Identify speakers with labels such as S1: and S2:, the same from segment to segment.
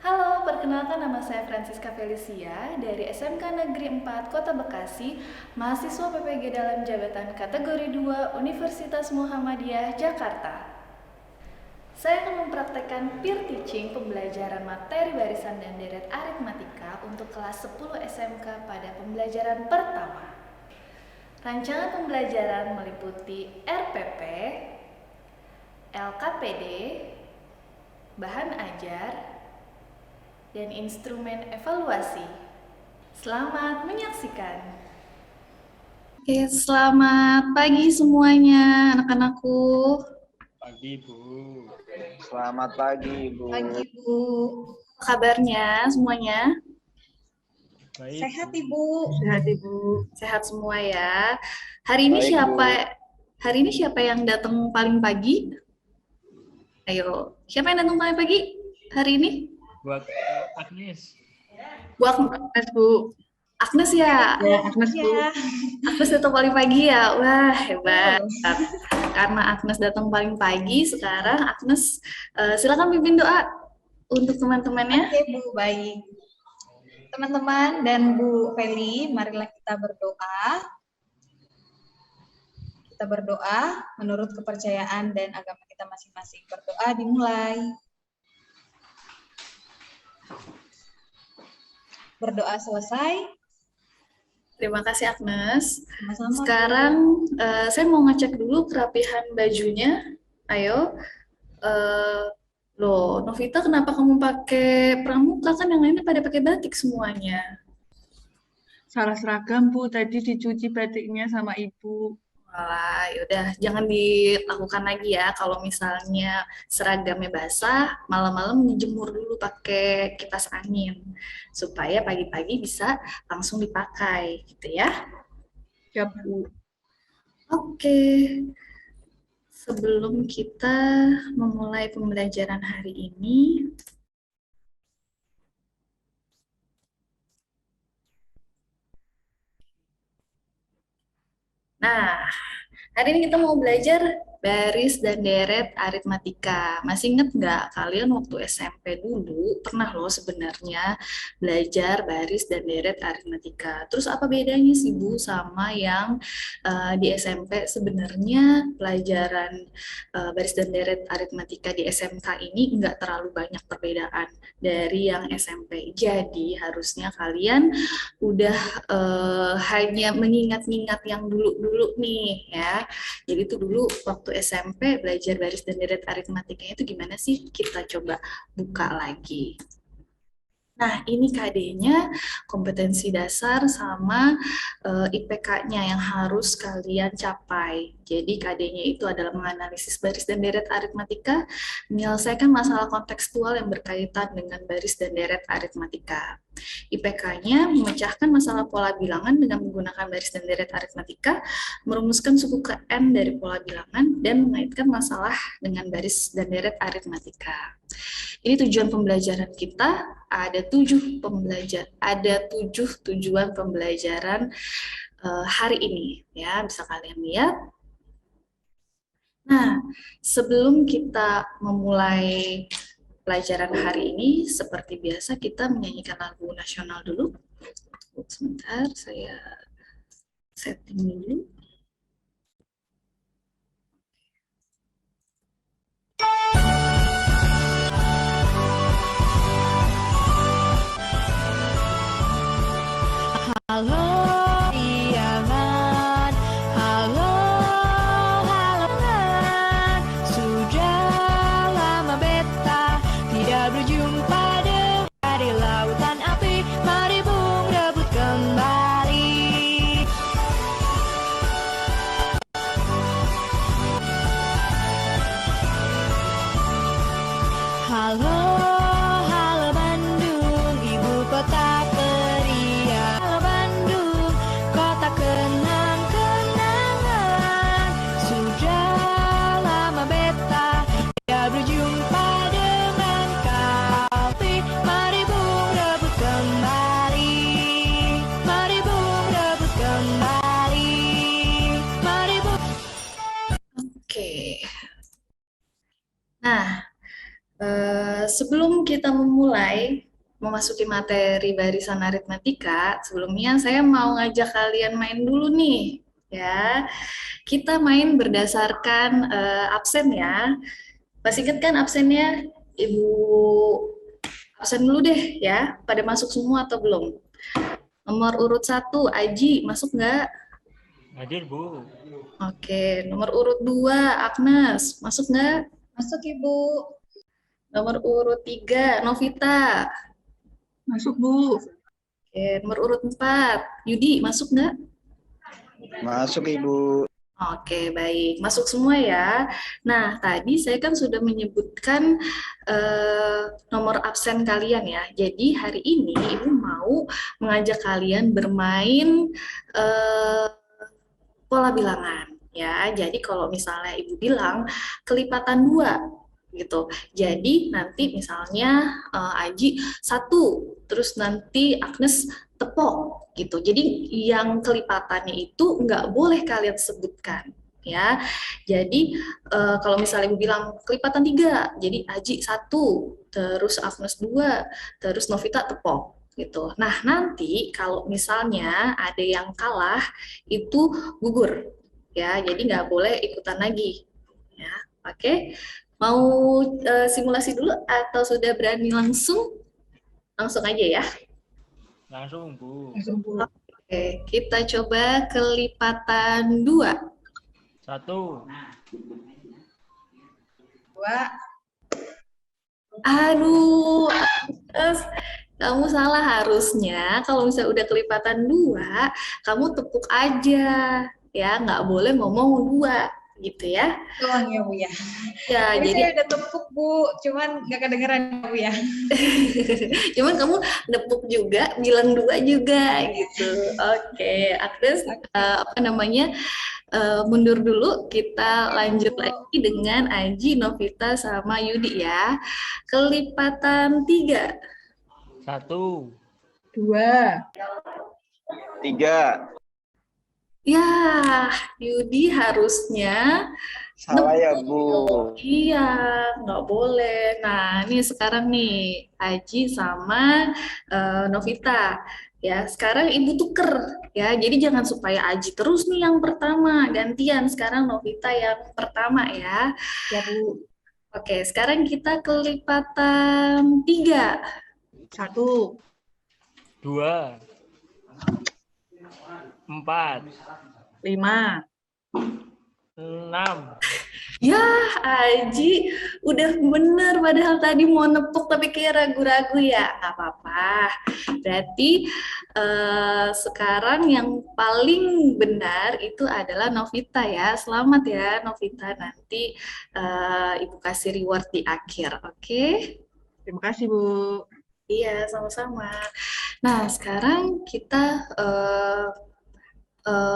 S1: Halo, perkenalkan nama saya Francisca Felicia dari SMK Negeri 4 Kota Bekasi, mahasiswa PPG dalam jabatan kategori 2 Universitas Muhammadiyah Jakarta. Saya akan mempraktekkan peer teaching pembelajaran materi barisan dan deret aritmatika untuk kelas 10 SMK pada pembelajaran pertama. Rancangan pembelajaran meliputi RPP, LKPD, bahan ajar, dan instrumen evaluasi. Selamat menyaksikan. Oke, selamat pagi semuanya anak-anakku.
S2: Pagi, Bu.
S3: Selamat pagi, Bu.
S4: Pagi, Bu.
S1: Apa kabarnya semuanya?
S2: Baik,
S4: Sehat,
S2: Bu.
S4: Ibu.
S1: Sehat, Ibu. Sehat semua ya. Hari ini
S3: Baik, Bu.
S1: siapa yang datang paling pagi? Ayo, siapa yang datang paling pagi hari ini?
S2: Buat Agnes.
S1: Bu Agnes, Bu. Agnes ya?
S4: Ya, Agnes, Bu.
S1: Agnes datang paling pagi ya? Wah, hebat. Karena Agnes datang paling pagi, sekarang Agnes silakan pimpin doa untuk teman-temannya.
S4: Oke, Bu. Baik. Teman-teman dan Bu Feli, marilah kita berdoa. Kita berdoa menurut kepercayaan dan agama kita masing-masing. Berdoa dimulai. Berdoa selesai.
S1: Terima kasih Agnes.
S4: Sama-sama, Bu.
S1: Sekarang saya mau ngecek dulu kerapihan bajunya. Ayo. Loh, Novita, kenapa kamu pakai pramuka? Kan yang lainnya pada pakai batik semuanya.
S5: Salah seragam, Bu. Tadi dicuci batiknya sama Ibu.
S1: Walah, yaudah, jangan dilakukan lagi ya. Kalau misalnya seragamnya basah, malam-malam dijemur dulu pakai kipas angin. Supaya pagi-pagi bisa langsung dipakai, gitu ya.
S5: Ya, Bu.
S1: Oke. Sebelum kita memulai pembelajaran hari ini, nah, hari ini kita mau belajar baris dan deret aritmatika. Masih inget nggak kalian waktu SMP dulu pernah loh sebenarnya belajar baris dan deret aritmatika. Terus apa bedanya sih Bu sama yang di SMP? Sebenarnya pelajaran baris dan deret aritmatika di SMK ini nggak terlalu banyak perbedaan dari yang SMP. Jadi harusnya kalian udah hanya mengingat-ingat yang dulu-dulu nih ya. Jadi itu dulu waktu SMP belajar baris dan deret aritmatikanya itu gimana sih? Kita coba buka lagi. Nah, ini KD-nya, kompetensi dasar sama IPK-nya yang harus kalian capai. Jadi KD-nya itu adalah menganalisis baris dan deret aritmatika, menyelesaikan masalah kontekstual yang berkaitan dengan baris dan deret aritmatika. IPK-nya memecahkan masalah pola bilangan dengan menggunakan baris dan deret aritmatika, merumuskan suku ke N dari pola bilangan, dan mengaitkan masalah dengan baris dan deret aritmatika. Ini tujuan pembelajaran kita, ada tujuh tujuan pembelajaran hari ini, ya bisa kalian lihat. Nah, sebelum kita memulai pelajaran hari ini, seperti biasa kita menyanyikan lagu nasional dulu. Sebentar, saya setting dulu.
S6: Halo Piangan, halo Halangan, sudah lama beta tidak berjumpa dari lautan api, mari bung rebut kembali. Halo, halo Bandung, ibu kota periang. Halo Bandung, kota kenang-kenangan. Sudah lama beta tidak berjumpa dengan kau.
S1: Sebelum kita memasuki materi barisan aritmatika, sebelumnya saya mau ngajak kalian main dulu nih, ya. Kita main berdasarkan absen ya. Masih ingat kan absennya? Ibu absen dulu deh ya. Pada masuk semua atau belum? Nomor urut 1, Aji, masuk nggak?
S2: Hadir, Bu.
S1: Oke, nomor urut 2, Agnes, masuk nggak?
S4: Masuk Ibu.
S1: Nomor urut 3, Novita.
S5: Masuk, Bu.
S1: Oke, nomor urut 4, Yudi, masuk nggak?
S3: Masuk Ibu.
S1: Oke, baik. Masuk semua ya. Nah, tadi saya kan sudah menyebutkan nomor absen kalian ya. Jadi hari ini Ibu mau mengajak kalian bermain pola bilangan ya. Jadi kalau misalnya Ibu bilang kelipatan 2 gitu. Jadi nanti misalnya Aji 1, terus nanti Agnes tepok gitu. Jadi yang kelipatannya itu nggak boleh kalian sebutkan ya. Jadi kalau misalnya Ibu bilang kelipatan 3, jadi Aji 1, terus Agnes 2, terus Novita tepok gitu. Nah, nanti kalau misalnya ada yang kalah itu gugur ya. Jadi nggak boleh ikutan lagi ya. Oke. Mau simulasi dulu atau sudah berani langsung? Langsung aja ya.
S2: Langsung, Bu.
S5: Masuk, Bu.
S1: Oke, kita coba kelipatan 2.
S2: 1.
S4: 2.
S1: Aduh, kamu salah harusnya. Kalau misalnya udah kelipatan 2, kamu tepuk aja. Ya, nggak boleh ngomong 2, gitu ya.
S4: Tolong ya Bu ya.
S1: Ya,
S4: Tadi
S1: jadi
S4: saya udah tepuk Bu, cuman nggak kedengeran ya Bu ya.
S1: cuman kamu nepuk juga, bilang 2 juga, gitu. Oke, Agnes, apa namanya, mundur dulu. Kita lanjut lagi dengan Aji, Novita, sama Yudi ya. Kelipatan 3.
S2: 1.
S5: 2.
S3: 3.
S1: Ya, Yudi harusnya
S3: Salah ya Bu.
S1: iya, nggak boleh. Nah, ini sekarang nih, Aji sama Novita. Ya, sekarang Ibu tuker ya. Jadi jangan supaya Aji terus nih yang pertama, gantian. Sekarang Novita yang pertama ya.
S4: Ya Bu.
S1: Oke, sekarang kita kelipatan 3.
S5: 1.
S2: 2. 4.
S5: 5.
S2: 6.
S1: Ya, Aji udah bener. Padahal tadi mau nepuk tapi kayak ragu-ragu ya. Nggak apa-apa. Berarti sekarang yang paling benar itu adalah Novita ya. Selamat ya Novita. Nanti Ibu kasih reward di akhir. Oke?
S5: Terima kasih, Bu.
S1: Iya, sama-sama. Nah, sekarang kita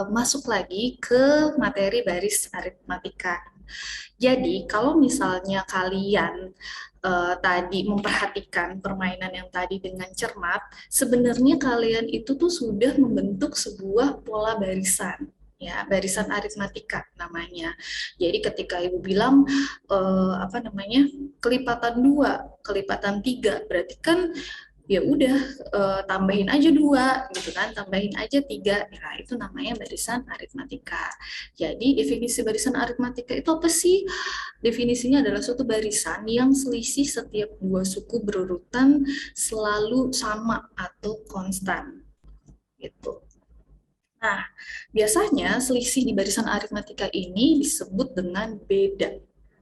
S1: masuk lagi ke materi baris aritmatika. Jadi, kalau misalnya kalian tadi memperhatikan permainan yang tadi dengan cermat, sebenarnya kalian itu tuh sudah membentuk sebuah pola barisan. Ya, barisan aritmatika namanya. Jadi ketika Ibu bilang apa namanya? Kelipatan 2, kelipatan 3, berarti kan ya udah tambahin aja 2 gitu kan, tambahin aja 3. Nah, itu namanya barisan aritmatika. Jadi definisi barisan aritmatika itu apa sih? Definisinya adalah suatu barisan yang selisih setiap 2 suku berurutan selalu sama atau konstan gitu. Nah, biasanya selisih di barisan aritmatika ini disebut dengan beda.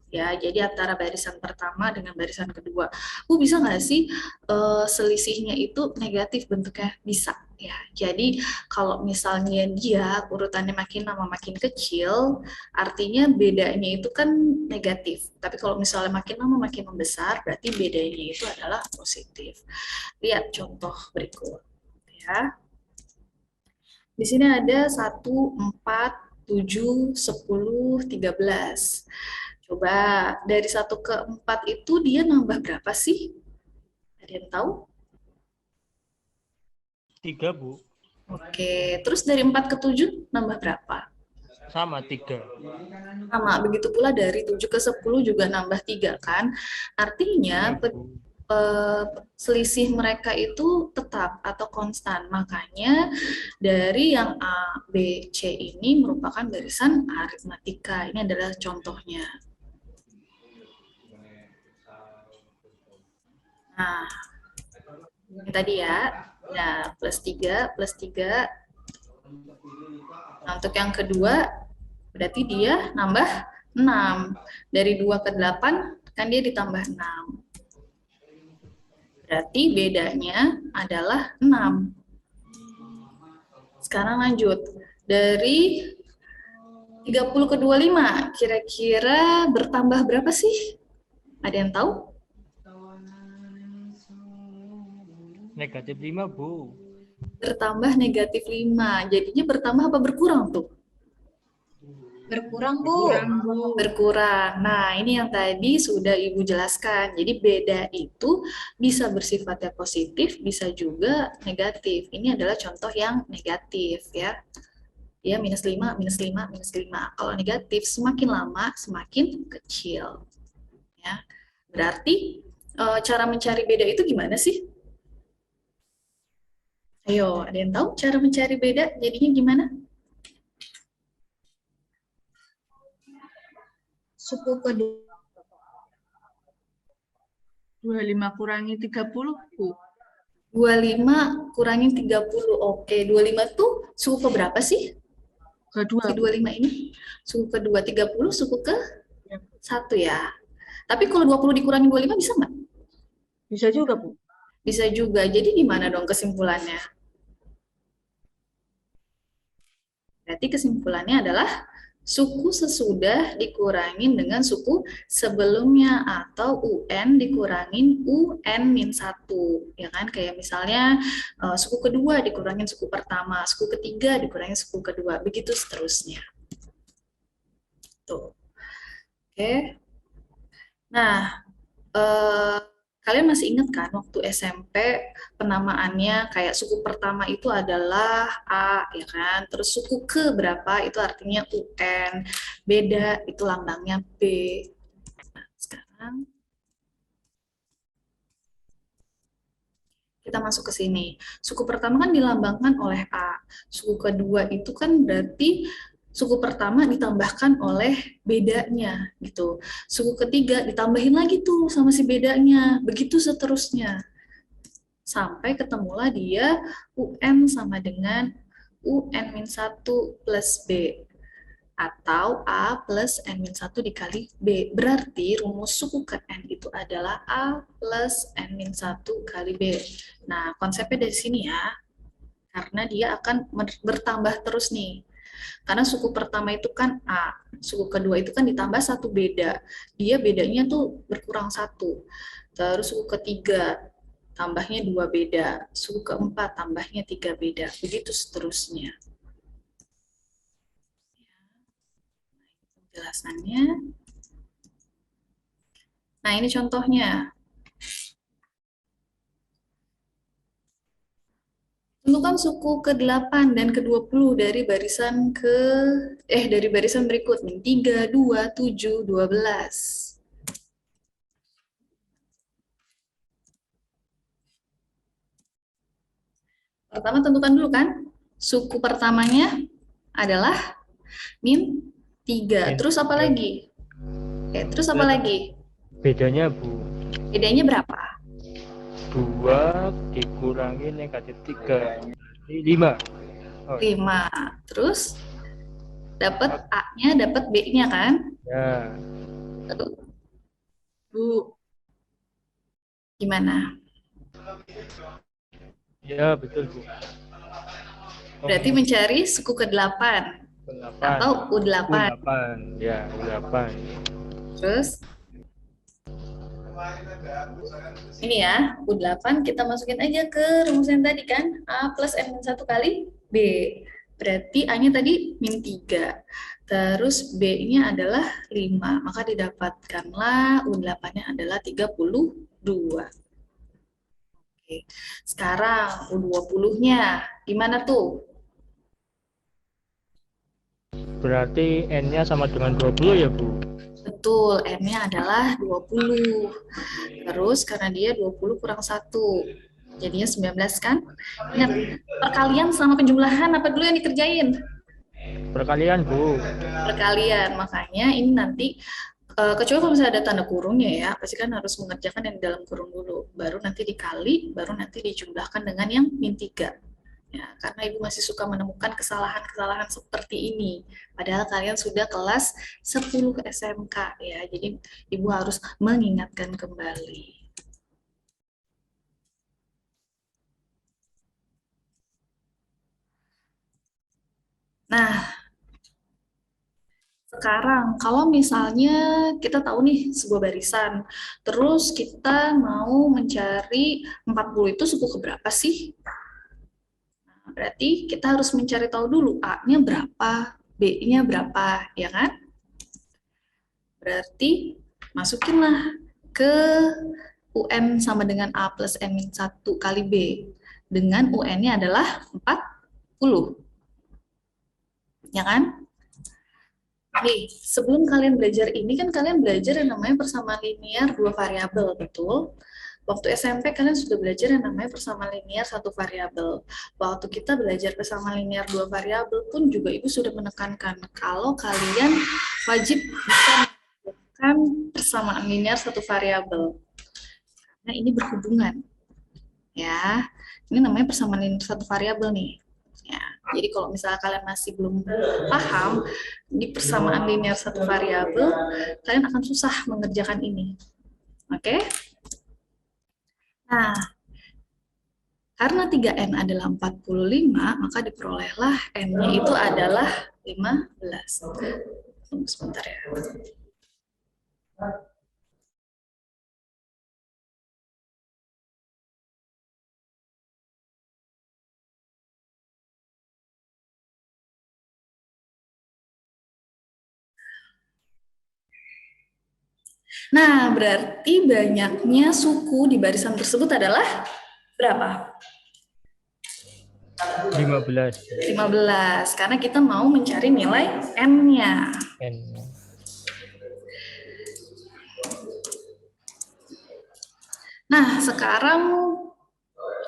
S1: Ya, jadi antara barisan pertama dengan barisan kedua. Bu, bisa nggak sih selisihnya itu negatif bentuknya? Bisa. Ya, jadi kalau misalnya dia urutannya makin lama makin kecil, artinya bedanya itu kan negatif. Tapi kalau misalnya makin lama makin membesar, berarti bedanya itu adalah positif. Lihat contoh berikut. Ya. Di sini ada 1, 4, 7, 10, 13. Coba dari 1 ke 4 itu dia nambah berapa sih? Ada yang tahu?
S2: 3, Bu.
S1: Oke, terus dari 4 ke 7 nambah berapa?
S2: Sama 3.
S1: Sama, begitu pula dari 7 ke 10 juga nambah 3 kan? Artinya selisih mereka itu tetap atau konstan. Makanya dari yang A, B, C ini merupakan barisan aritmatika. Ini adalah contohnya. Nah, ini tadi ya. Nah, plus 3, plus 3. Nah, untuk yang kedua, berarti dia nambah 6. Dari 2 ke 8, kan dia ditambah 6. Berarti bedanya adalah 6. Sekarang lanjut. Dari 30 ke 25, kira-kira bertambah berapa sih? Ada yang tahu?
S2: Negatif 5, Bu.
S1: Bertambah negatif 5. Jadinya bertambah apa berkurang tuh?
S4: Berkurang, Bu.
S1: Berkurang. Nah, ini yang tadi sudah Ibu jelaskan. Jadi beda itu bisa bersifatnya positif, bisa juga negatif. Ini adalah contoh yang negatif ya. Ya, minus 5, minus 5, minus 5. Kalau negatif, semakin lama, semakin kecil. Ya. Berarti cara mencari beda itu gimana sih? Ayo, ada yang tahu cara mencari beda jadinya gimana?
S4: Suku kedua
S5: 25 kurangi 30, Bu.
S1: 25 kurangin 30. Oke, 25 tuh suku ke berapa sih?
S5: Kedua,
S1: Si 25 ini. Suku kedua, 30 suku ke 1 ya. Tapi kalau 20 dikurangin 25 bisa nggak?
S5: bisa juga, Bu.
S1: Bisa juga. Jadi gimana dong kesimpulannya? Berarti kesimpulannya adalah suku sesudah dikurangin dengan suku sebelumnya atau UN dikurangin UN-1. Ya kan? Kayak misalnya suku kedua dikurangin suku pertama, suku ketiga dikurangin suku kedua, begitu seterusnya. Tuh. Oke. Nah, kalian masih ingat kan waktu SMP penamaannya kayak suku pertama itu adalah A, ya kan? Terus suku ke berapa itu artinya UN, beda itu lambangnya B. Nah, sekarang kita masuk ke sini. Suku pertama kan dilambangkan oleh A. Suku kedua itu kan berarti suku pertama ditambahkan oleh bedanya gitu. Suku ketiga ditambahin lagi tuh sama si bedanya. Begitu seterusnya. Sampai ketemulah dia UN sama dengan UN-1 plus B. Atau A plus N-1 dikali B. Berarti rumus suku ke N itu adalah A plus N-1 kali B. Nah, konsepnya dari sini ya. Karena dia akan bertambah terus nih. Karena suku pertama itu kan A, suku kedua itu kan ditambah 1 beda. Dia bedanya tuh berkurang 1. Terus suku ketiga tambahnya 2 beda. Suku keempat tambahnya 3 beda. Begitu seterusnya. Penjelasannya. Nah, ini contohnya. Tentukan suku ke-8 dan ke-20 dari barisan dari barisan berikut nih. 3, 2, 7, 12. Pertama tentukan dulu kan. Suku pertamanya adalah min 3. Terus apa lagi? Oke, terus apa lagi?
S2: Bedanya, Bu.
S1: Bedanya berapa?
S2: 2 dikurangi negatif 3. 5.
S1: 5. Terus dapat A-nya, dapat B-nya kan?
S2: Ya.
S5: Bu,
S1: Gimana?
S2: Ya, betul, Bu.
S1: Berarti mencari suku ke-8 atau U8.
S2: U8. Ya, U8.
S1: Terus ini ya, U8 kita masukin aja ke rumus yang tadi kan, A plus N-1 kali B. Berarti A-nya tadi min 3. Terus B-nya adalah 5. Maka didapatkanlah U8-nya adalah 32. Oke. Sekarang U20-nya gimana tuh?
S2: berarti N-nya sama dengan 20 ya, Bu?
S1: Betul, N-nya adalah 20. Terus karena dia 20 kurang 1, jadinya 19 kan? Ingat, perkalian sama penjumlahan apa dulu yang dikerjain?
S2: Perkalian, Bu.
S1: Perkalian, makanya ini nanti kecuali kalau misalnya ada tanda kurungnya ya, pasti kan harus mengerjakan yang di dalam kurung dulu, baru nanti dikali, baru nanti dijumlahkan dengan yang min 3. Ya, karena Ibu masih suka menemukan kesalahan-kesalahan seperti ini. Padahal kalian sudah kelas 10 SMK ya. Jadi Ibu harus mengingatkan kembali. Nah, sekarang kalau misalnya kita tahu nih sebuah barisan, terus kita mau mencari 40 itu suku keberapa sih? Berarti kita harus mencari tahu dulu A-nya berapa, B-nya berapa, ya kan? Berarti masukinlah ke UN sama dengan A plus N-1 kali B. Dengan UN-nya adalah 40. Ya kan? Nih, sebelum kalian belajar ini kan kalian belajar yang namanya persamaan linear dua variabel, betul? Waktu SMP kalian sudah belajar yang namanya persamaan linear satu variabel. Waktu kita belajar persamaan linear dua variabel pun juga Ibu sudah menekankan kalau kalian wajib bisa melakukan persamaan linear satu variabel. Karena ini berhubungan. Ya, ini namanya persamaan linear satu variabel nih. Ya, jadi kalau misalnya kalian masih belum paham di persamaan linear satu variabel, kalian akan susah mengerjakan ini. Oke? Nah, karena 3N adalah 45, maka diperolehlah N-nya itu adalah 15. Tunggu sebentar ya. Nah, berarti banyaknya suku di barisan tersebut adalah berapa?
S2: 15.
S1: 15, karena kita mau mencari nilai N-nya.
S2: N.
S1: Nah, sekarang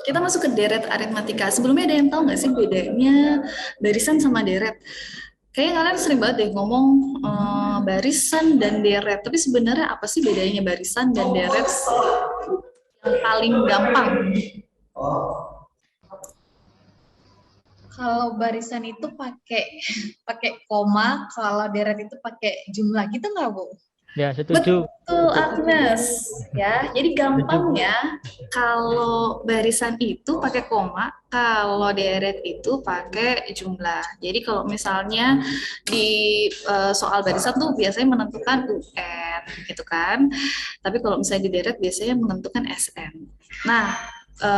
S1: kita masuk ke deret aritmatika. Sebelumnya ada yang tahu nggak sih bedanya barisan sama deret? Kayaknya kalian sering banget deh ngomong barisan dan deret. Tapi sebenarnya apa sih bedanya barisan dan deret yang paling gampang?
S4: Kalau barisan itu pakai koma, kalau deret itu pakai jumlah gitu nggak, Bu?
S2: Ya, setuju.
S1: Betul, Agnes. Ya, jadi gampangnya kalau barisan itu pakai koma, kalau deret itu pakai jumlah. Jadi kalau misalnya di soal barisan tuh biasanya menentukan UN, gitu kan. Tapi kalau misalnya di deret biasanya menentukan SN. Nah,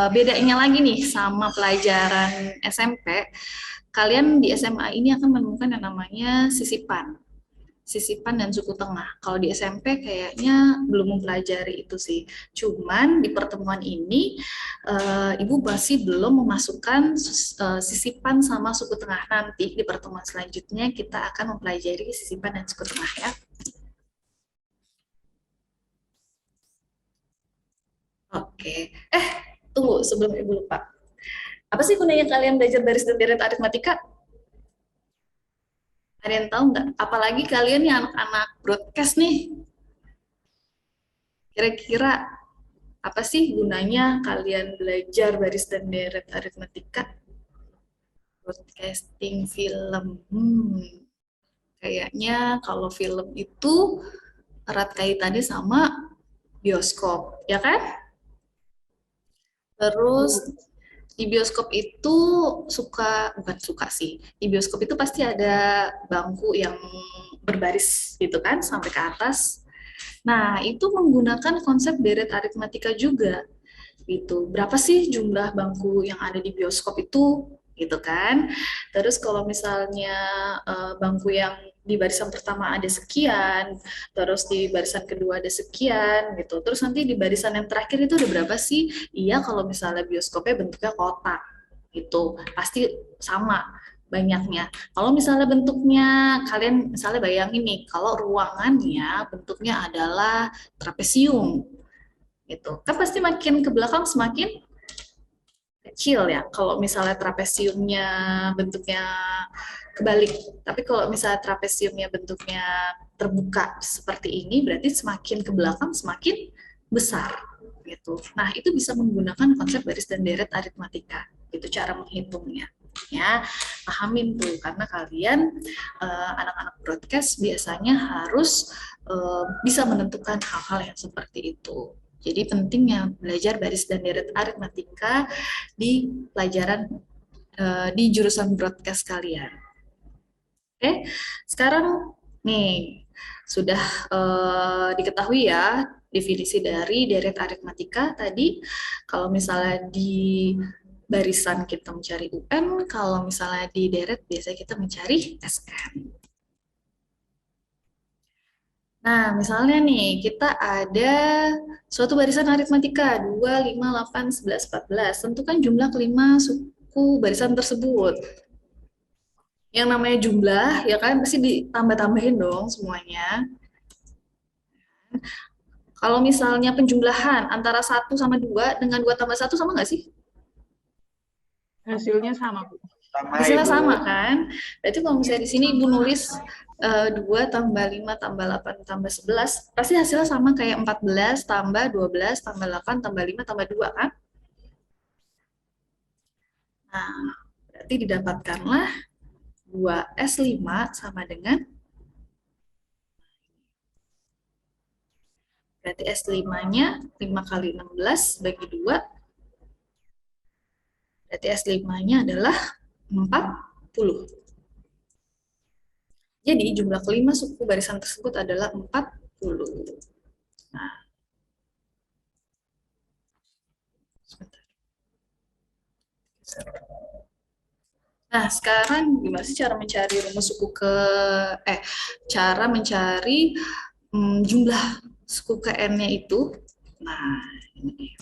S1: bedanya lagi nih sama pelajaran SMP, kalian di SMA ini akan menemukan yang namanya sisipan dan suku tengah. Kalau di SMP kayaknya belum mempelajari itu sih. Cuman di pertemuan ini Ibu masih belum memasukkan sisipan sama suku tengah. Nanti di pertemuan selanjutnya kita akan mempelajari sisipan dan suku tengah ya. Oke. Tunggu sebelum Ibu lupa. Apa sih gunanya kalian belajar baris dan deret aritmatika? Ada yang tahu nggak? Apalagi kalian nih anak-anak broadcast nih. Kira-kira apa sih gunanya kalian belajar baris dan deret aritmatika? Broadcasting film. Kayaknya kalau film itu erat kaitannya sama bioskop, ya kan? Terus di bioskop itu bukan suka sih, di bioskop itu pasti ada bangku yang berbaris gitu kan, sampai ke atas. Nah, itu menggunakan konsep deret aritmatika juga. Gitu. Berapa sih jumlah bangku yang ada di bioskop itu? Gitu kan. Terus kalau misalnya bangku yang di barisan pertama ada sekian, terus di barisan kedua ada sekian, gitu. Terus nanti di barisan yang terakhir itu ada berapa sih? Iya, kalau misalnya bioskopnya bentuknya kotak, gitu. Pasti sama. banyaknya. Kalau misalnya bentuknya, kalian misalnya bayangin nih, kalau ruangannya bentuknya adalah trapesium, gitu. Kan pasti makin ke belakang semakin kecil ya. Kalau misalnya trapesiumnya bentuknya kebalik, tapi kalau misalnya trapesiumnya bentuknya terbuka seperti ini, berarti semakin ke belakang semakin besar, gitu. Nah, itu bisa menggunakan konsep baris dan deret aritmatika, itu cara menghitungnya. Ya, pahamin tuh karena kalian anak-anak broadcast biasanya harus bisa menentukan hal-hal yang seperti itu. Jadi pentingnya belajar baris dan deret aritmatika di pelajaran di jurusan broadcast kalian. Oke, sekarang nih sudah diketahui ya definisi dari deret aritmatika tadi. Kalau misalnya di barisan kita mencari UN, kalau misalnya di deret biasanya kita mencari SN. Nah, misalnya nih, kita ada suatu barisan aritmatika 2, 5, 8, 11, 14. Tentukan jumlah kelima suku barisan tersebut. Yang namanya jumlah, ya kan, pasti ditambah-tambahin dong semuanya. Kalau misalnya penjumlahan antara 1 sama 2 dengan 2 tambah 1 sama nggak sih?
S5: Hasilnya sama, Bu.
S3: Sama
S1: Hasilnya
S3: Ibu.
S1: sama kan? Berarti kalau misalnya di sini Ibu nulis 2 tambah 5 tambah 8 tambah 11, pasti hasilnya sama kayak 14 tambah 12 tambah 8 tambah 5 tambah 2 kan? Nah, berarti didapatkanlah 2S5 sama dengan, berarti S5-nya 5 kali 16 bagi 2, berarti S5-nya adalah 40. Jadi jumlah kelima suku barisan tersebut adalah 40. Nah, sebentar. Nah, sekarang gimana sih cara mencari rumus suku cara mencari jumlah suku ke N-nya itu? Nah, ini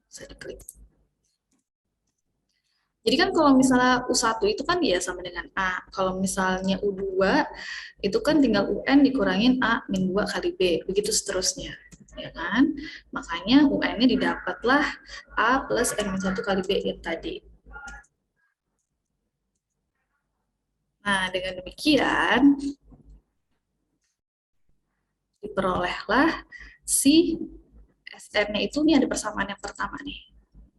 S1: bisa diklik. Jadi kan kalau misalnya U1 itu kan dia sama dengan A. Kalau misalnya U2 itu kan tinggal UN dikurangin A min 2 kali B. Begitu seterusnya. Ya kan? Makanya UN-nya didapatlah A plus N min 1 kali B yang tadi. Nah, dengan demikian diperolehlah si SN-nya itu, ini ada persamaan yang pertama nih.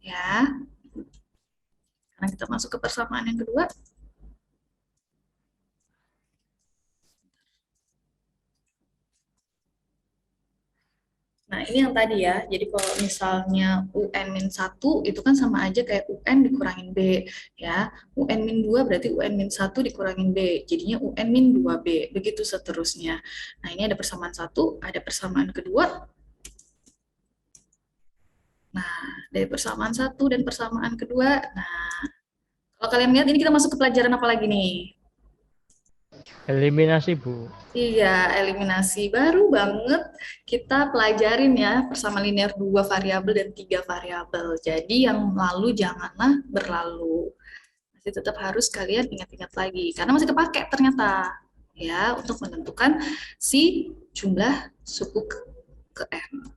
S1: Ya. Sekarang kita masuk ke persamaan yang kedua. Nah, ini yang tadi ya. Jadi kalau misalnya UN-1 itu kan sama aja kayak UN dikurangin B. Ya. UN-2 berarti UN-1 dikurangin B. Jadinya UN-2B. Begitu seterusnya. Nah, ini ada persamaan satu, ada persamaan kedua. Nah, dari persamaan satu dan persamaan kedua. Nah, kalau kalian lihat ini kita masuk ke pelajaran apa lagi nih?
S2: Eliminasi, Bu.
S1: Iya, eliminasi. Baru banget kita pelajarin ya persamaan linear 2 variabel dan 3 variabel. Jadi yang lalu janganlah berlalu. Masih tetap harus kalian ingat-ingat lagi. Karena masih kepake ternyata. Ya, untuk menentukan si jumlah suku ke N.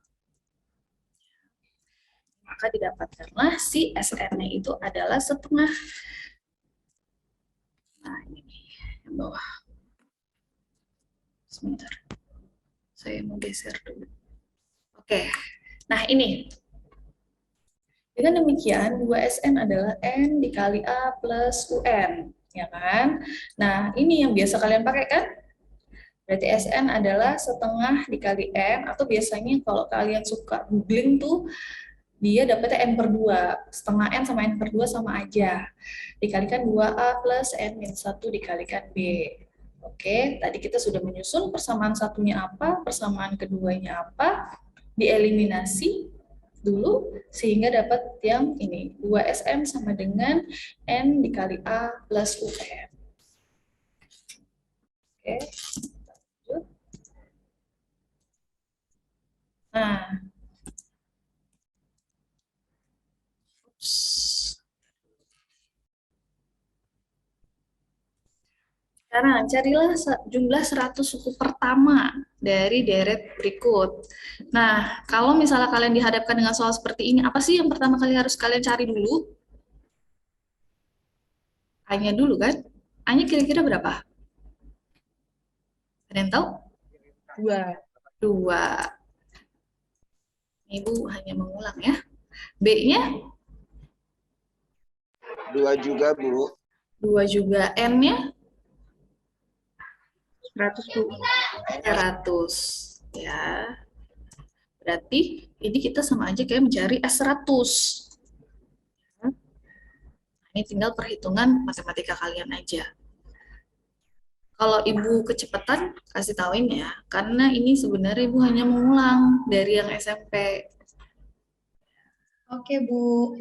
S1: Maka didapatkanlah si SN-nya itu adalah setengah. Nah, ini nih, yang bawah. Sebentar. Saya mau geser dulu. Oke. Nah, ini. Dengan demikian, 2SN adalah N dikali A plus UN. Ya kan? Nah, ini yang biasa kalian pakai kan? Berarti SN adalah setengah dikali N, atau biasanya kalau kalian suka googling tuh, dia dapetnya N per 2. Setengah N sama N per 2 sama aja. Dikalikan 2A plus N min 1 dikalikan B. Oke, tadi kita sudah menyusun persamaan satunya apa, persamaan keduanya apa, dieliminasi dulu sehingga dapat yang ini, 2SN sama dengan N dikali A plus UN. Oke. Lanjut. Nah, Sekarang carilah jumlah 100 suku pertama dari deret berikut. Nah, kalau misalnya kalian dihadapkan dengan soal seperti ini, apa sih yang pertama kali harus kalian cari dulu? A-nya dulu kan? A-nya kira-kira berapa? Ada yang tahu?
S5: 2.
S1: 2. Ibu hanya mengulang ya. B-nya?
S3: 2 juga, Bu.
S1: 2 juga. N-nya?
S5: 100, Bu.
S1: 100. Ya. Berarti ini kita sama aja kayak mencari S100. Ini tinggal perhitungan matematika kalian aja. Kalau Ibu kecepatan, kasih tauin ya. Karena ini sebenarnya Ibu hanya mengulang dari yang SMP.
S4: Oke, Bu.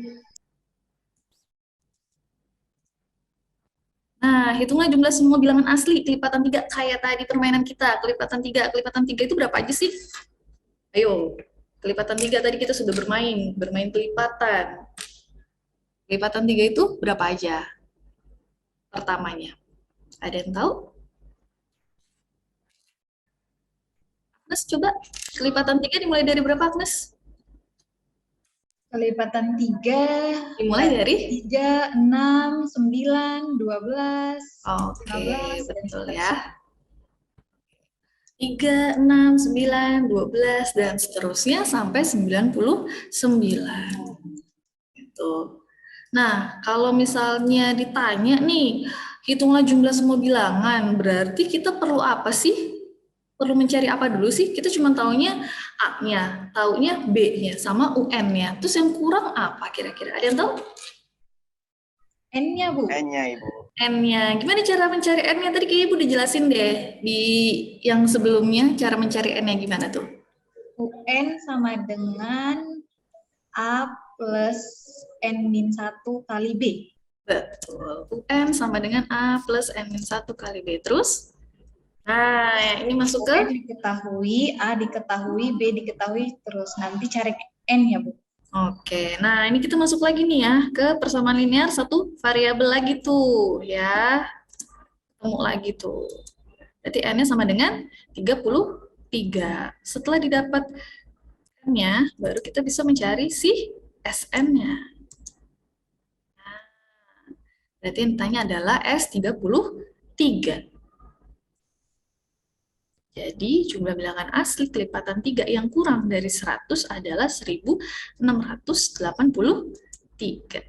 S1: Nah, hitunglah jumlah semua bilangan asli, kelipatan 3, kayak tadi permainan kita. Kelipatan 3 itu berapa aja sih? Ayo, kelipatan 3 tadi kita sudah bermain kelipatan. Kelipatan 3 itu berapa aja? Pertamanya. Ada yang tahu? Agnes, coba. Kelipatan 3 dimulai dari berapa, Agnes?
S4: Kelipatan 3.
S1: Dimulai dari?
S4: 3, 6, 9, 12.
S1: Oke,
S4: 15,
S1: betul
S4: dan
S1: ya. 3, 6, 9, 12, dan seterusnya sampai 99. Gitu. Nah, kalau misalnya ditanya nih, hitunglah jumlah semua bilangan, berarti kita perlu apa sih? Perlu mencari apa dulu sih? Kita cuma taunya A-nya, taunya B-nya, sama UN-nya. Terus yang kurang apa kira-kira? Ada yang tahu?
S4: N-nya, Bu.
S3: N-nya, Ibu.
S1: N-nya. Gimana cara mencari N-nya? Tadi kayaknya Ibu udah jelasin deh di yang sebelumnya, cara mencari N-nya gimana tuh?
S4: UN sama dengan A plus N-1 kali B.
S1: Betul. UN sama dengan A plus N-1 kali B. Terus? Nah, ini masuk ke?
S4: UN diketahui, A diketahui, B diketahui, terus nanti cari N-nya, Bu.
S1: Oke, nah ini kita masuk lagi nih ya ke persamaan linear satu variabel lagi tuh ya. Ketemu lagi tuh. Berarti N-nya sama dengan 33. Setelah didapat N-nya, baru kita bisa mencari si SN-nya. Nah, berarti yang ditanya adalah S33. Jadi jumlah bilangan asli kelipatan 3 yang kurang dari 100 adalah 1683.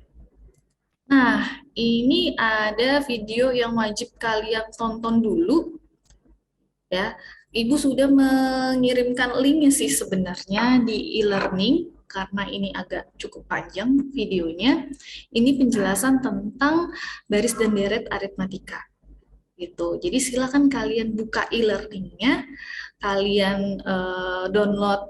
S1: Nah, ini ada video yang wajib kalian tonton dulu. Ya, Ibu sudah mengirimkan linknya sih sebenarnya di e-learning, karena ini agak cukup panjang videonya. Ini penjelasan tentang baris dan deret aritmatika. Gitu. Jadi silakan kalian buka e-learningnya, kalian download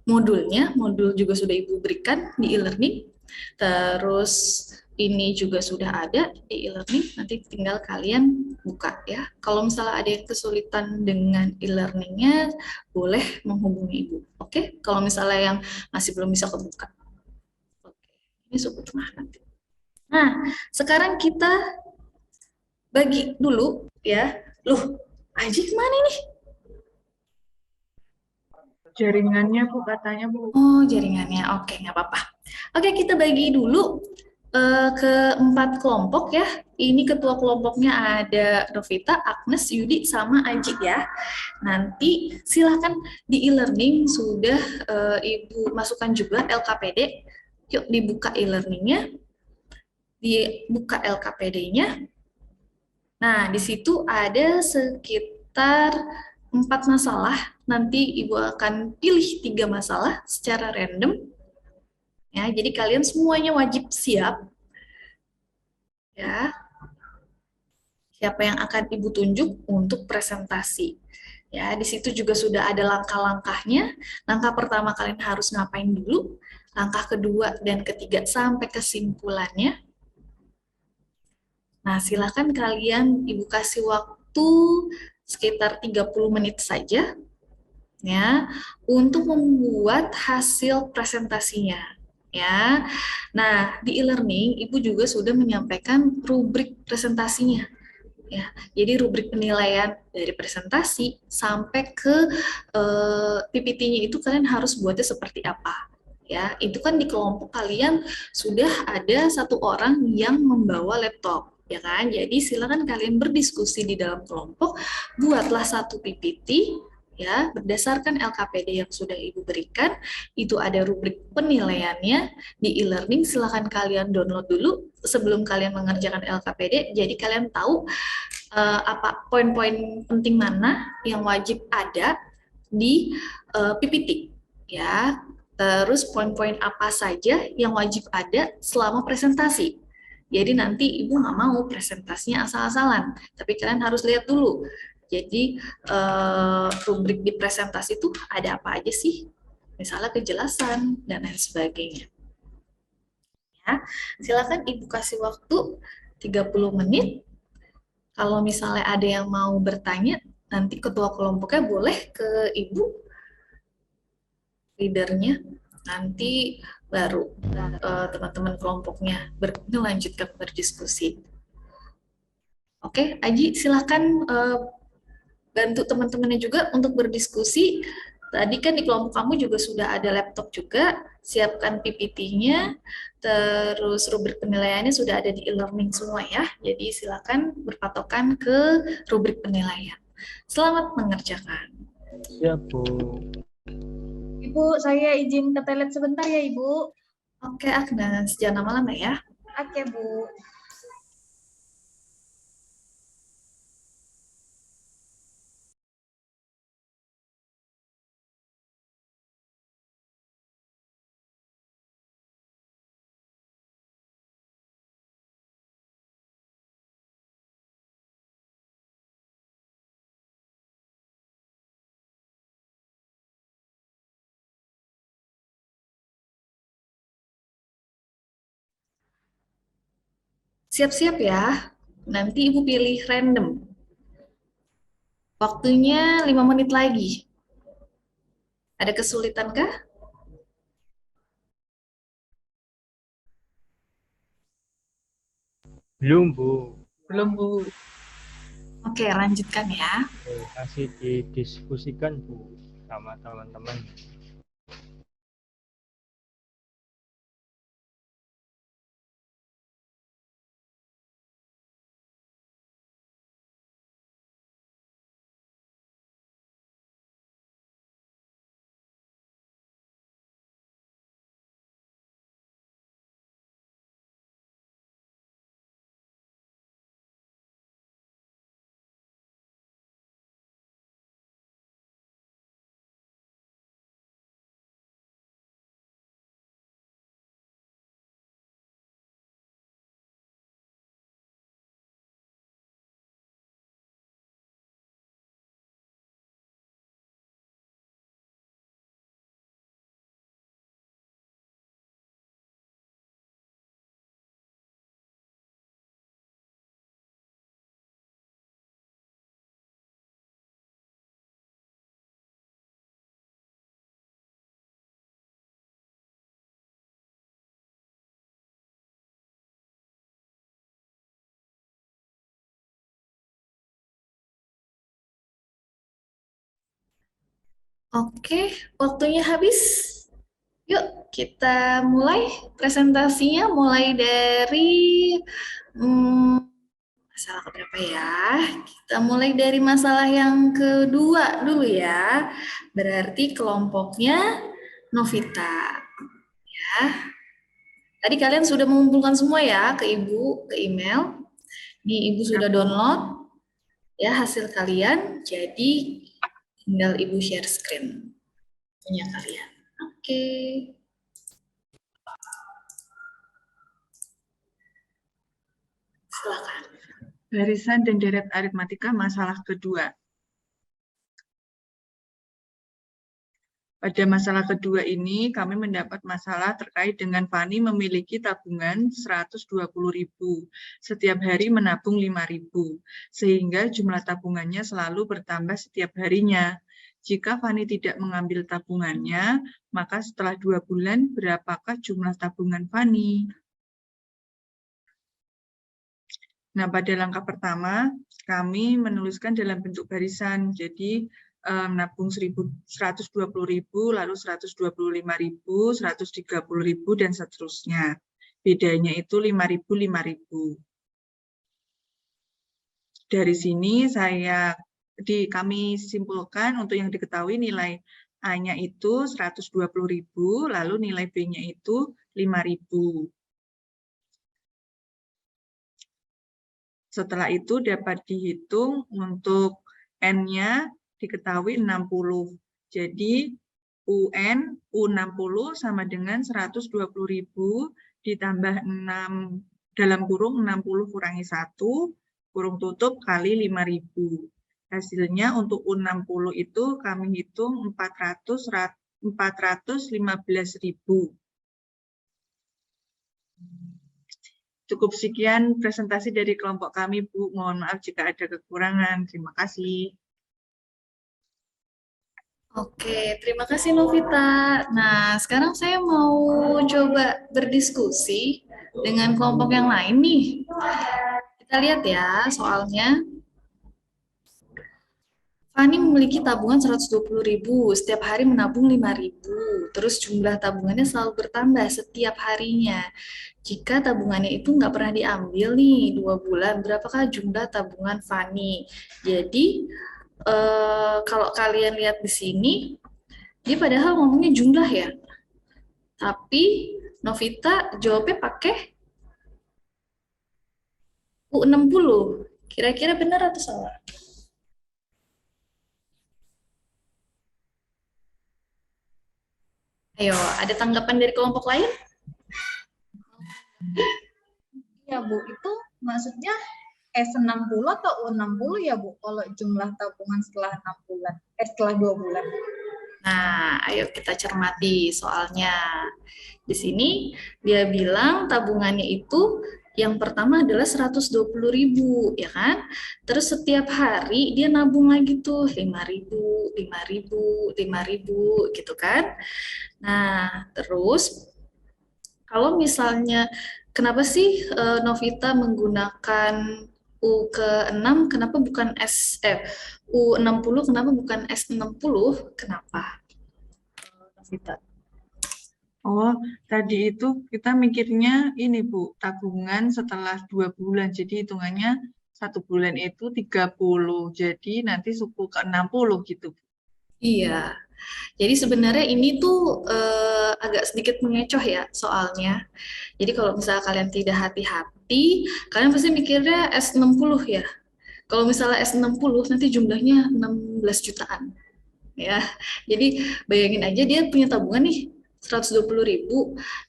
S1: modulnya, modul juga sudah Ibu berikan di e-learning, terus ini juga sudah ada di e-learning, nanti tinggal kalian buka ya. Kalau misalnya ada yang kesulitan dengan e-learningnya, boleh menghubungi Ibu. Oke, kalau misalnya yang masih belum bisa kebuka. Oke, ini suku tengah nanti. Nah, sekarang kita bagi dulu ya. Loh, Aji kemana nih?
S5: Jaringannya, Bu, katanya, Bu.
S1: Oh, jaringannya. Oke, nggak apa-apa. Oke, kita bagi dulu ke 4 kelompok ya. Ini ketua kelompoknya ada Novita, Agnes, Yudi, sama Aji ya. Nanti silakan di e-learning sudah Ibu masukkan juga LKPD. Yuk dibuka e-learningnya. Dibuka LKPD-nya. Nah, di situ ada sekitar 4 masalah. Nanti Ibu akan pilih 3 masalah secara random. Ya, jadi kalian semuanya wajib siap. Ya. Siapa yang akan Ibu tunjuk untuk presentasi. Ya, di situ juga sudah ada langkah-langkahnya. Langkah pertama kalian harus ngapain dulu. Langkah kedua dan ketiga sampai kesimpulannya. Nah, silakan kalian Ibu kasih waktu sekitar 30 menit saja ya untuk membuat hasil presentasinya ya. Nah, di e-learning Ibu juga sudah menyampaikan rubrik presentasinya. Ya, jadi rubrik penilaian dari presentasi sampai ke PPT-nya itu kalian harus buatnya seperti apa. Ya, itu kan di kelompok kalian sudah ada satu orang yang membawa laptop, ya kan? Jadi silakan kalian berdiskusi di dalam kelompok, buatlah satu PPT ya berdasarkan LKPD yang sudah Ibu berikan. Itu ada rubrik penilaiannya di e-learning, silakan kalian download dulu sebelum kalian mengerjakan LKPD. Jadi kalian tahu apa poin-poin penting mana yang wajib ada di PPT ya. Terus poin-poin apa saja yang wajib ada selama presentasi. Jadi nanti Ibu nggak mau presentasinya asal-asalan, tapi kalian harus lihat dulu. Jadi rubrik di presentasi itu ada apa aja sih? Misalnya kejelasan dan lain sebagainya. Ya, silakan Ibu kasih waktu 30 menit. Kalau misalnya ada yang mau bertanya, nanti ketua kelompoknya boleh ke Ibu leadernya, nanti baru teman-teman kelompoknya melanjutkan berdiskusi. Oke, Aji silakan bantu teman-temannya juga untuk berdiskusi. Tadi kan di kelompok kamu juga sudah ada laptop juga, siapkan PPT-nya, terus rubrik penilaiannya sudah ada di e-learning semua ya. Jadi silakan berpatokan ke rubrik penilaian. Selamat mengerjakan.
S2: Siap, Bu.
S4: Ibu, saya izin ke toilet sebentar ya, Ibu.
S1: Oke, Agnes, jangan lama-lama ya.
S4: Oke, Bu.
S1: Siap-siap ya. Nanti Ibu pilih random. Waktunya 5 menit lagi. Ada kesulitan kah?
S2: Belum, Bu.
S5: Belum, Bu.
S1: Oke, lanjutkan ya.
S2: Masih didiskusikan, Bu, sama teman-teman.
S1: Oke, waktunya habis. Yuk, kita mulai presentasinya mulai dari masalah keberapa ya? Kita mulai dari masalah yang kedua dulu ya. Berarti kelompoknya Novita. Ya. Tadi kalian sudah mengumpulkan semua ya ke Ibu, ke email. Ini Ibu sudah download ya hasil kalian. Jadi tinggal Ibu share screen punya kalian. Oke. Silakan.
S5: Barisan dan deret aritmatika masalah kedua. Pada masalah kedua ini, kami mendapat masalah terkait dengan Fani memiliki tabungan 120.000, setiap hari menabung 5.000, sehingga jumlah tabungannya selalu bertambah setiap harinya. Jika Fani tidak mengambil tabungannya, maka setelah 2 bulan, berapakah jumlah tabungan Fani? Nah, pada langkah pertama, kami menuliskan dalam bentuk barisan. Jadi, nabung 120.000, lalu 125.000, 130.000, dan seterusnya. Bedanya itu 5.000, 5.000. Dari sini kami simpulkan untuk yang diketahui nilai A-nya itu 120.000, lalu nilai B-nya itu 5.000. Setelah itu dapat dihitung untuk N-nya diketahui 60. Jadi UN U60 sama dengan 120.000 ditambah 6 dalam kurung 60 kurangi 1 kurung tutup kali 5.000. Hasilnya untuk U60 itu kami hitung 415.000. Cukup sekian presentasi dari kelompok kami, Bu. Mohon maaf jika ada kekurangan. Terima kasih.
S1: Oke, terima kasih Novita. Nah, sekarang saya mau coba berdiskusi dengan kelompok yang lain nih. Kita lihat ya soalnya. Fani memiliki tabungan 120.000, setiap hari menabung 5.000, terus jumlah tabungannya selalu bertambah setiap harinya. Jika tabungannya itu nggak pernah diambil nih 2 bulan, berapakah jumlah tabungan Fani? Jadi, kalau kalian lihat di sini, dia padahal ngomongnya jumlah ya. Tapi Novita jawabnya pakai U60. Kira-kira benar atau salah? Ayo, ada tanggapan dari kelompok lain?
S4: Ya Bu, itu maksudnya S60 atau U60 ya Bu, kalau jumlah tabungan setelah 6 bulan, setelah 2 bulan.
S1: Nah, ayo kita cermati soalnya. Di sini dia bilang tabungannya itu yang pertama adalah 120.000, ya kan? Terus setiap hari dia nabung lagi tuh 5.000, 5.000, 5.000 gitu kan? Nah, terus kalau misalnya kenapa sih Novita menggunakan U ke-6, kenapa bukan U60, kenapa bukan S60? Kenapa? Novita.
S5: Oh, tadi itu kita mikirnya ini Bu, tabungan setelah 2 bulan. Jadi hitungannya 1 bulan itu 30. Jadi nanti suku ke 60 gitu.
S1: Iya. Jadi sebenarnya ini tuh agak sedikit mengecoh ya soalnya. Jadi kalau misalnya kalian tidak hati-hati, kalian pasti mikirnya S60 ya. Kalau misalnya S60 nanti jumlahnya 16 jutaan. Ya. Jadi bayangin aja dia punya tabungan nih 120.000,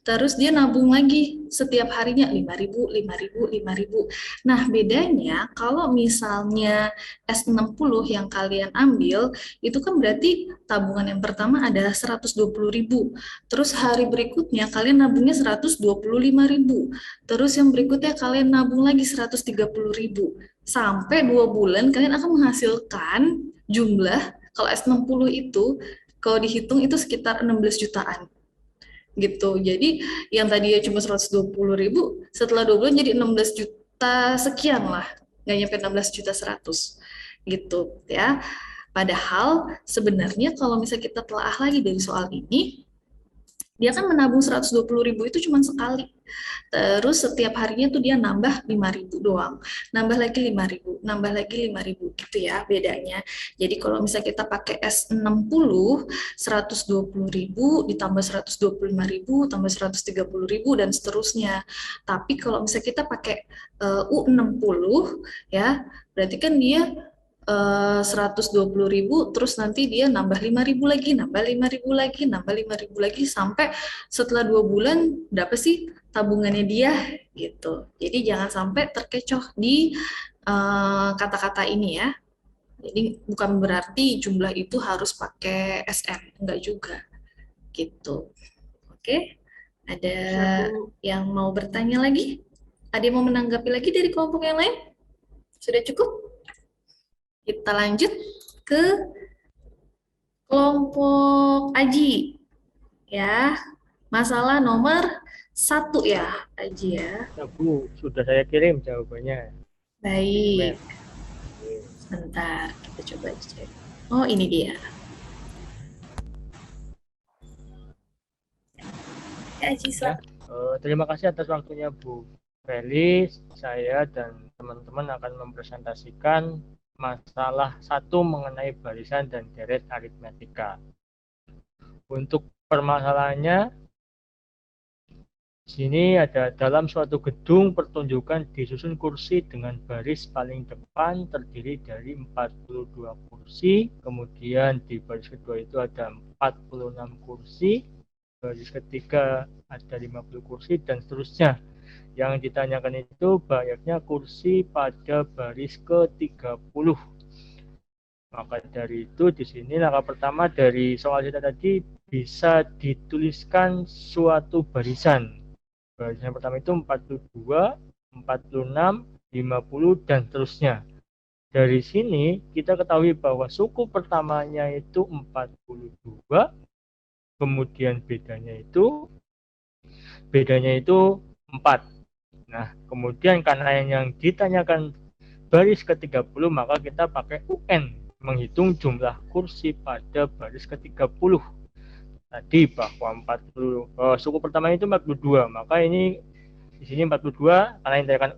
S1: terus dia nabung lagi setiap harinya 5.000, 5.000, 5.000. Nah, bedanya kalau misalnya S60 yang kalian ambil, itu kan berarti tabungan yang pertama adalah 120.000. Terus hari berikutnya kalian nabungnya 125.000. Terus yang berikutnya kalian nabung lagi 130.000. Sampai 2 bulan kalian akan menghasilkan jumlah, kalau S60 itu kalau dihitung itu sekitar 16 jutaan. Gitu. Jadi yang tadinya cuma 120.000, setelah 2 bulan jadi 16 juta sekian lah. Nggak nyampe 16 juta 100. Gitu ya. Padahal sebenarnya kalau misalnya kita telah lagi dari soal ini, dia kan menabung 120.000 itu cuma sekali. Terus setiap harinya tuh dia nambah 5.000 doang. Nambah lagi 5.000, nambah lagi 5.000 gitu ya bedanya. Jadi kalau misalnya kita pakai S60, 120.000 ditambah 125.000 tambah 130.000 dan seterusnya. Tapi kalau misalnya kita pakai U60 ya, berarti kan dia 120.000, terus nanti dia nambah 5.000 lagi, nambah 5.000 lagi, nambah 5.000 lagi, sampai setelah 2 bulan berapa sih tabungannya dia gitu. Jadi jangan sampai terkecoh di kata-kata ini ya. Jadi bukan berarti jumlah itu harus pakai SN, enggak juga gitu. Oke, ada yang mau bertanya lagi? Ada yang mau menanggapi lagi dari kelompok yang lain? Sudah cukup? Kita lanjut ke kelompok Aji. Ya, masalah nomor 1 ya, Aji ya.
S2: Ya, Bu, sudah saya kirim jawabannya.
S1: Baik,
S2: Oke.
S1: sebentar kita coba cek. Oh, ini dia. Ya, Aji,
S2: Ya, terima kasih atas waktunya Bu Felis. Saya dan teman-teman akan mempresentasikan masalah 1 mengenai barisan dan deret aritmetika. Untuk permasalahannya, di sini ada dalam suatu gedung pertunjukan disusun kursi dengan baris paling depan terdiri dari 42 kursi, kemudian di baris kedua itu ada 46 kursi, baris ketiga ada 50 kursi, dan seterusnya. Yang ditanyakan itu banyaknya kursi pada baris ke-30. Maka dari itu di sini langkah pertama dari soal kita tadi bisa dituliskan suatu barisan. Barisan pertama itu 42, 46, 50, dan seterusnya. Dari sini kita ketahui bahwa suku pertamanya itu 42, kemudian bedanya itu 4. Nah, kemudian karena yang ditanyakan baris ke-30, maka kita pakai UN, menghitung jumlah kursi pada baris ke-30. Tadi bahwa 40 suku pertama itu 42, maka ini di sini 42 karena yang ditanyakan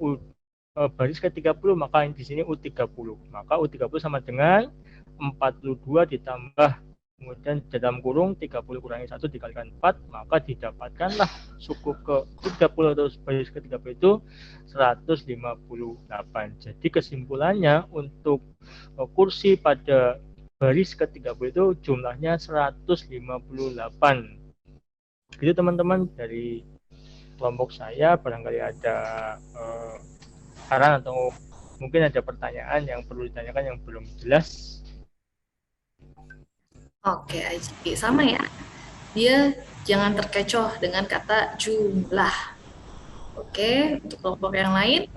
S2: baris ke-30, maka di sini U30. Maka U30 sama dengan 42 ditambah kemudian dalam kurung 30 kurangi 1 dikalikan 4, maka didapatkanlah suku ke-30 atau baris ke-30 itu 158. Jadi kesimpulannya untuk kursi pada baris ke-30 itu jumlahnya 158. Begitu teman-teman dari kelompok saya. Barangkali ada saran atau mungkin ada pertanyaan yang perlu ditanyakan yang belum jelas.
S1: Oke, Aji. Sama ya. Dia jangan terkecoh dengan kata jumlah. Oke, untuk kelompok yang lain,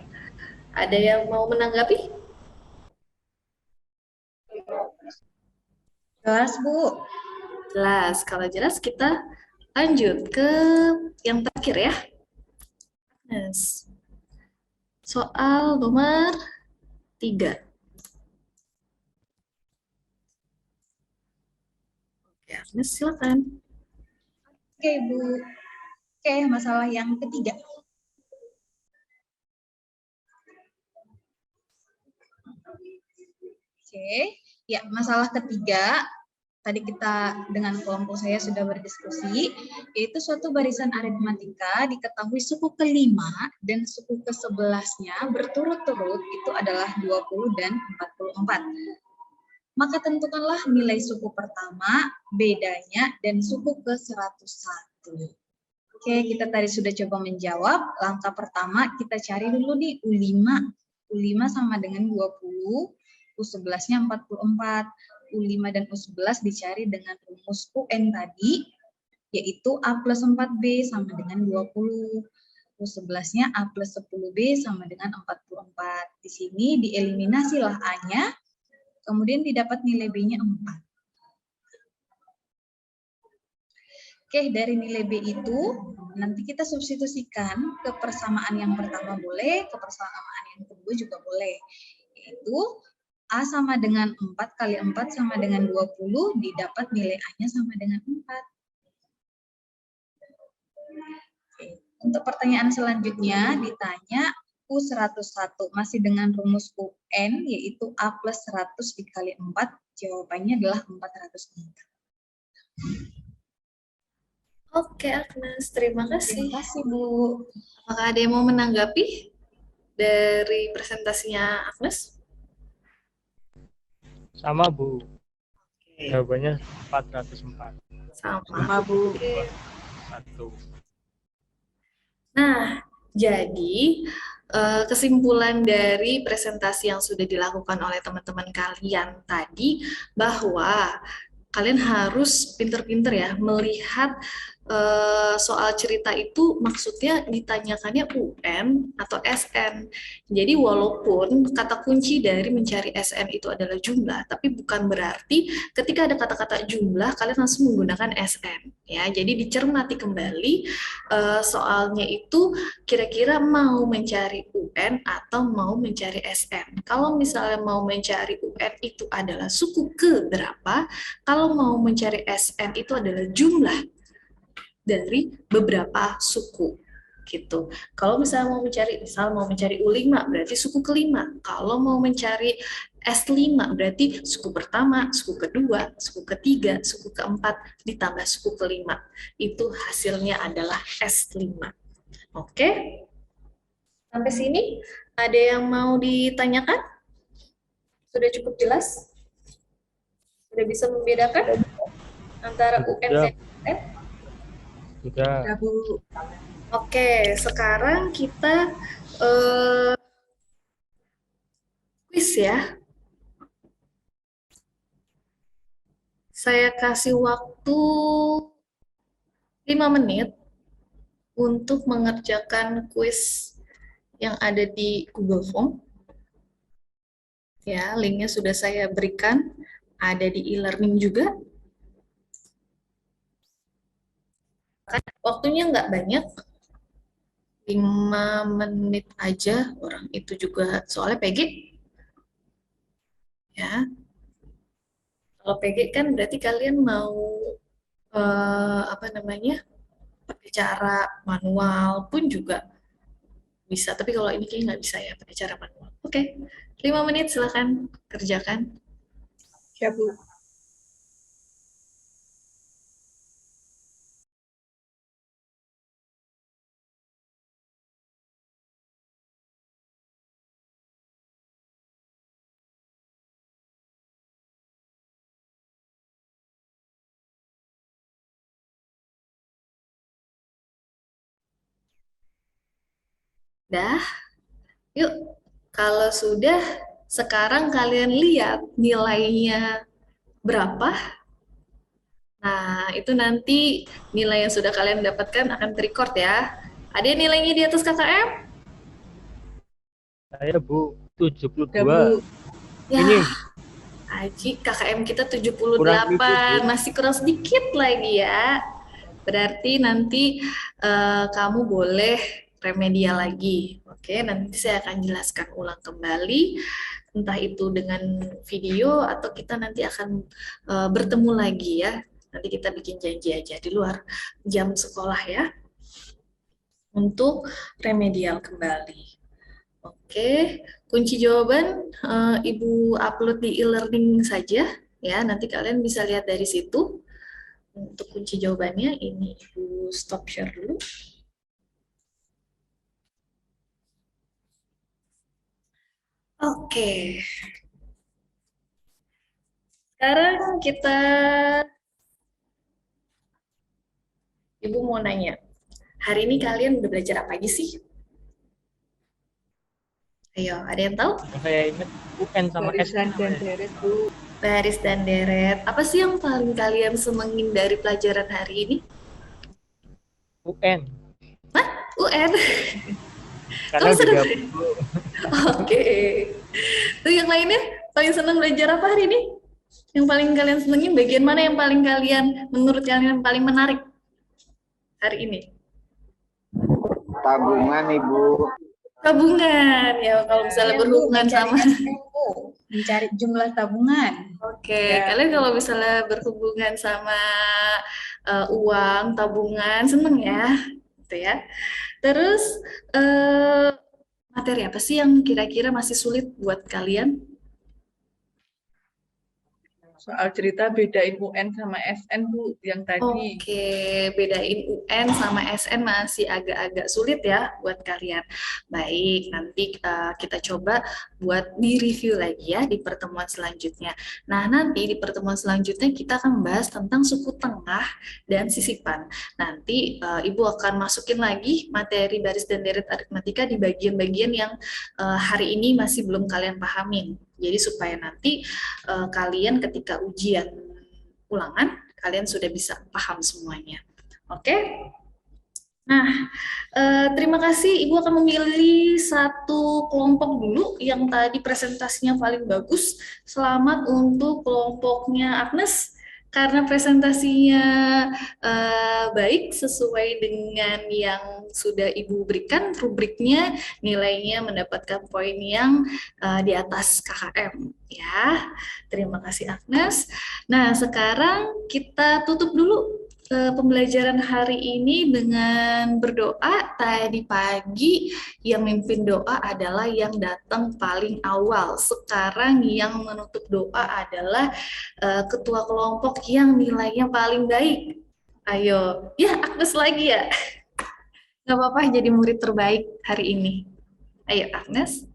S1: ada yang mau menanggapi?
S4: Jelas, Bu.
S1: Jelas. Kalau jelas, kita lanjut ke yang terakhir ya. Yes. Soal nomor 3. Oke, Agnes silakan.
S4: Oke, Bu. Oke, masalah yang ketiga. Oke, ya masalah ketiga tadi kita dengan kelompok saya sudah berdiskusi, yaitu suatu barisan aritmatika diketahui suku ke-5 dan suku ke-11-nya berturut-turut itu adalah 20 dan 44. Maka tentukanlah nilai suku pertama, bedanya, dan suku ke-101. Oke, kita tadi sudah coba menjawab. Langkah pertama kita cari dulu nih U5. U5 sama dengan 20, U11-nya 44. U5 dan U11 dicari dengan rumus UN tadi, yaitu A plus 4B sama dengan 20. U11-nya A plus 10B sama dengan 44. Di sini dieliminasilah A-nya, kemudian didapat nilai B-nya 4. Oke, dari nilai B itu, nanti kita substitusikan ke persamaan yang pertama boleh, ke persamaan yang kedua juga boleh. Yaitu A sama dengan 4 kali 4 sama dengan 20, didapat nilai A-nya sama dengan 4. Oke. Untuk pertanyaan selanjutnya ditanya U101 masih dengan rumus UN, yaitu A plus 100 dikali 4, jawabannya adalah 404.
S1: Oke, Agnes, terima kasih.
S4: Terima kasih, Bu.
S1: Apakah ada yang mau menanggapi dari presentasinya Agnes?
S2: Sama Bu,
S1: Oke,
S2: jawabannya 404.
S1: sama.
S5: Bu.
S1: Oke.
S2: 1.
S1: Nah, jadi kesimpulan dari presentasi yang sudah dilakukan oleh teman-teman kalian tadi bahwa kalian harus pinter-pinter ya melihat soal cerita itu maksudnya ditanyakannya UN atau SN. Jadi walaupun kata kunci dari mencari SN itu adalah jumlah, tapi bukan berarti ketika ada kata-kata jumlah kalian langsung menggunakan SN. Ya, jadi dicermati kembali soalnya itu kira-kira mau mencari UN atau mau mencari SN. Kalau misalnya mau mencari UN itu adalah suku ke berapa, kalau mau mencari SN itu adalah jumlah dari beberapa suku gitu. Kalau misalnya mau mencari U5 berarti suku kelima. Kalau mau mencari S5 berarti suku pertama, suku kedua, suku ketiga, suku keempat ditambah suku kelima. Itu hasilnya adalah S5. Oke? Sampai sini ada yang mau ditanyakan? Sudah cukup jelas? Sudah bisa membedakan antara UN dan UN?
S2: Sudah.
S5: Ya, Bu.
S1: Oke, sekarang kita kuis ya. Saya kasih waktu 5 menit untuk mengerjakan kuis yang ada di Google Form. Ya, linknya sudah saya berikan. Ada di e-learning juga. Waktunya nggak banyak. 5 menit aja, orang itu juga soalnya PG. Ya. Kalau PG kan berarti kalian mau pakai cara manual pun juga bisa, tapi kalau ini kayaknya nggak bisa ya pakai cara manual. Oke, 5 menit silahkan kerjakan.
S5: Ya, Bu.
S1: Dah, yuk. Kalau sudah, sekarang kalian lihat nilainya berapa. Nah, itu nanti nilai yang sudah kalian dapatkan akan terrecord ya. Ada yang nilainya di atas KKM?
S2: Saya Bu 72.
S5: Ya, Bu.
S1: Ya,
S2: Ini
S1: Aji, KKM kita
S2: Kurang
S1: 78,
S2: sedikit, Bu.
S1: masih kurang sedikit lagi ya. Berarti nanti kamu boleh remedial lagi. Oke, nanti saya akan jelaskan ulang kembali, entah itu dengan video atau kita nanti akan bertemu lagi ya. Nanti kita bikin janji aja di luar jam sekolah ya, untuk remedial kembali. Oke, kunci jawaban Ibu upload di e-learning saja ya. Nanti kalian bisa lihat dari situ. Untuk kunci jawabannya ini Ibu stop share dulu. Oke. Sekarang kita Ibu mau nanya. Hari ini kalian udah belajar apa aja sih? Ayo, ada yang tahu?
S2: Yang saya ingat UN sama
S5: Barisan
S2: SN.
S5: dan deret, Bu.
S1: Baris dan deret. Apa sih yang paling kalian senengin dari pelajaran hari ini?
S2: UN.
S1: UN.
S2: Karena
S1: Kamu seneng?
S2: 30.
S1: Oke. Tuh yang lainnya paling seneng belajar apa hari ini? Yang paling kalian senengin bagian mana yang paling kalian menurut kalian yang paling menarik hari ini?
S3: Tabungan, Ibu.
S1: Tabungan ya, kalau misalnya
S4: Ya, Bu,
S1: berhubungan
S4: mencari
S1: sama
S4: SN, Bu. Mencari jumlah tabungan.
S1: Oke,
S5: Ya.
S1: kalian kalau misalnya berhubungan sama uang, tabungan, seneng ya, gitu ya. Terus materi apa sih yang kira-kira masih sulit buat kalian?
S5: Soal cerita bedain UN sama SN, Bu, yang tadi.
S1: Oke, bedain UN sama SN masih agak-agak sulit ya buat kalian. Baik, nanti kita coba buat di-review lagi ya di pertemuan selanjutnya. Nah, nanti di pertemuan selanjutnya kita akan membahas tentang suku tengah dan sisipan. Nanti Ibu akan masukin lagi materi baris dan deret aritmatika di bagian-bagian yang hari ini masih belum kalian pahamin. Jadi supaya nanti kalian ketika ujian ulangan, kalian sudah bisa paham semuanya. Oke? Nah, terima kasih. Ibu akan memilih satu kelompok dulu yang tadi presentasinya paling bagus. Selamat untuk kelompoknya Agnes, karena presentasinya baik sesuai dengan yang sudah Ibu berikan. Rubriknya nilainya mendapatkan poin yang di atas KKM. Ya, terima kasih Agnes. Nah, sekarang kita tutup dulu pembelajaran hari ini dengan berdoa. Tadi pagi yang mimpin doa adalah yang datang paling awal. Sekarang yang menutup doa adalah ketua kelompok yang nilainya paling baik. Ayo, ya Agnes lagi ya. Gak apa-apa jadi murid terbaik hari ini. Ayo Agnes.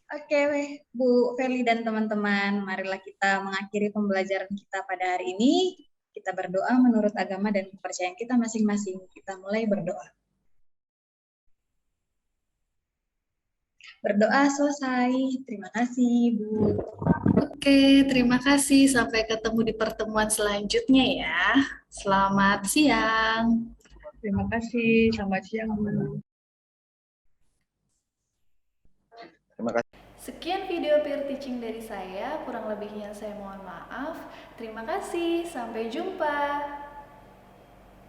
S4: Oke, Bu Feli dan teman-teman, marilah kita mengakhiri pembelajaran kita pada hari ini. Kita berdoa menurut agama dan kepercayaan kita masing-masing. Kita mulai berdoa. Berdoa selesai. Terima kasih, Bu.
S1: Oke, terima kasih. Sampai ketemu di pertemuan selanjutnya ya. Selamat siang.
S5: Terima kasih. Selamat siang, Bu.
S3: Terima kasih.
S1: Sekian video peer teaching dari saya, kurang lebihnya saya mohon maaf. Terima kasih, sampai jumpa.